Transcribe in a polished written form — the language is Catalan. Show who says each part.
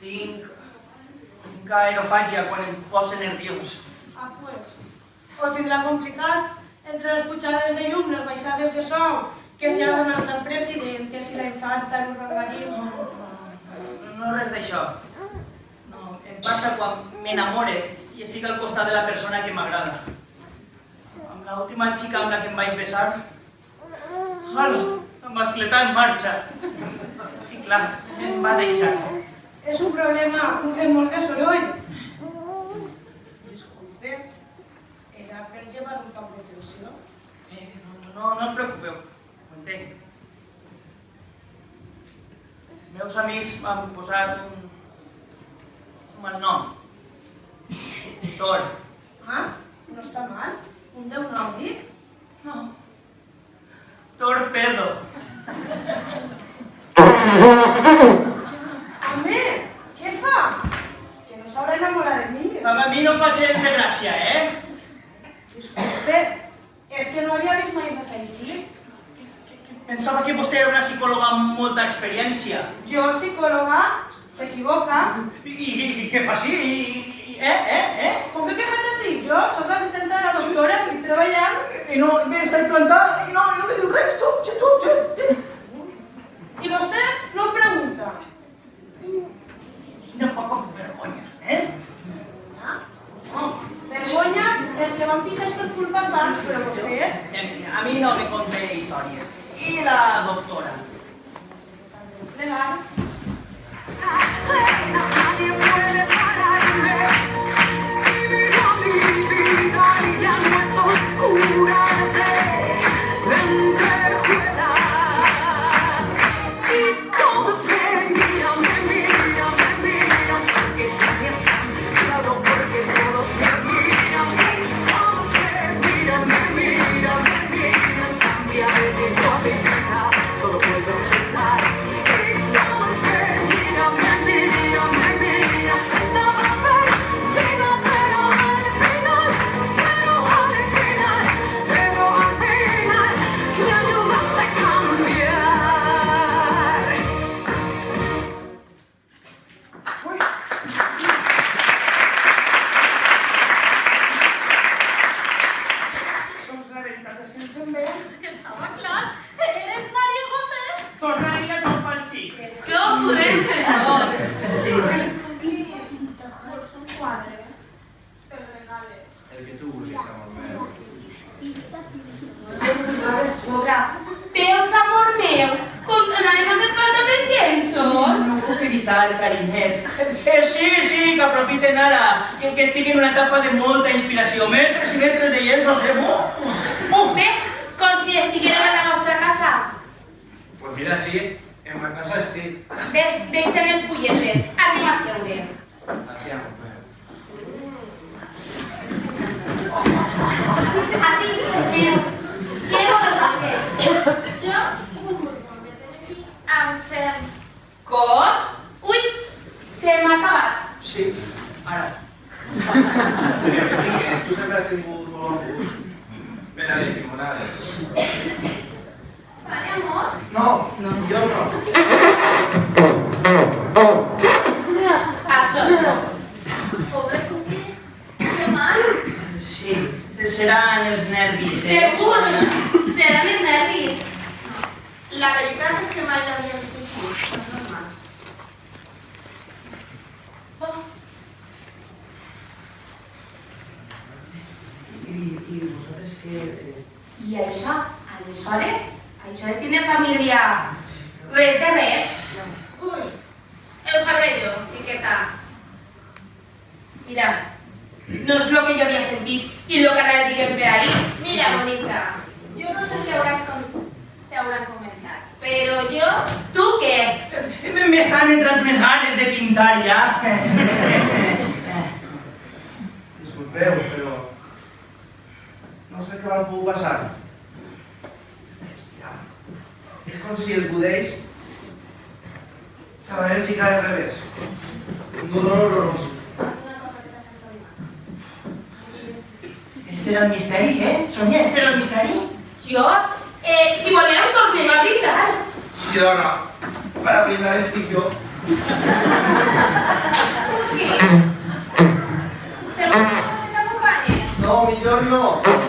Speaker 1: Tinc aerofàgia quan em posa nerviós.
Speaker 2: Ah, pues. Ho tindrà complicat entre les pujades de llum, les baixades de sou, que si ha donat el president, que si la infanta, l'organisme...
Speaker 1: No res d'això. No, em passa quan m'enamore i estic al costat de la persona que m'agrada. Amb l'última xica amb la que em vaig besar, em va escletar en marxa. I clar, em va deixar.
Speaker 2: És un problema de molt de soroll. Disculpe, era per llevar un poc de tensió?
Speaker 1: No us preocupeu, ho entenc. Els meus amics m'han posat un malnom. Tor.
Speaker 2: Ah, no està mal. Un déu nòrdic?
Speaker 1: No. Torpedo.
Speaker 2: Home, què fa? Que no s'haurà enamorat de mi.
Speaker 1: A mi no em fa gens de gràcia,
Speaker 2: Disculpe, és que no havia vist mai res així.
Speaker 1: Pensava que vostè era una psicòloga amb molta experiència.
Speaker 2: Jo, psicòloga, s'equivoca.
Speaker 1: I què fa així?
Speaker 2: Com que què faig així? Jo soc l'assistent de la doctora, estic treballant.
Speaker 1: I no, està implantat i no me diu res, tot.
Speaker 2: I vostè no em pregunta.
Speaker 1: Quina poca vergonya,
Speaker 2: Vergonya és que van pixar per culpes abans, però vostè...
Speaker 1: A mi no me conté històries. I la doctora?
Speaker 2: Legal.
Speaker 3: Nadie puede pararme, vivo mi vida y ya no es oscura de lentejuelas. Y todos me miran, que también es claro porque todos me miran. Y todos me miran, cambia de tiempo a vida, todo vuelve a empezar.
Speaker 1: Sí, que aprofiten ara, que estic en una etapa de molta inspiració. Metres i metres de llenços,
Speaker 4: Bé, com si estigueren a la nostra casa.
Speaker 5: Pues mira, sí, en la casa estic.
Speaker 4: Bé, deixem les fulletes, anem a seure.
Speaker 5: Així,
Speaker 4: Així, sentiu. Què voleu fer?
Speaker 6: Jo, un burgol, amb gel.
Speaker 4: Com? Ui, se m'ha acabat.
Speaker 1: Sí, ara.
Speaker 5: Tu sempre has tingut molt bon gust per a les limonades.
Speaker 6: Vale, amor?
Speaker 5: No, jo no.
Speaker 4: Això és tot.
Speaker 6: Pobre Cuqui, que mal.
Speaker 1: Sí, seran els nervis,
Speaker 4: Segur, seran els nervis.
Speaker 6: La veritat és que mai l'havia vist així, no és normal.
Speaker 1: I vosaltres què...
Speaker 4: I això, aleshores, això de tenir família, res de res.
Speaker 6: Ui, ho sabré jo, xiqueta.
Speaker 4: Mira, no és el que jo havia sentit i el que anava dient per ahí.
Speaker 6: Mira, bonita, jo no sé què t'hauran comentat, però jo...
Speaker 4: Tu què?
Speaker 1: M'estan entrant unes ganes de pintar ja.
Speaker 5: Disculpeu, però no sé què va poder passar. És com si els budells se van ficar al revés. Un dolor horrorós.
Speaker 1: Este era el misteri, Sonia, este era el misteri?
Speaker 4: Jo? Si voleu, tornem a brindar.
Speaker 5: Sí, dona, per a brindar estic jo.
Speaker 6: Qui? Se vols que t'acompanyi?
Speaker 5: No, millor no.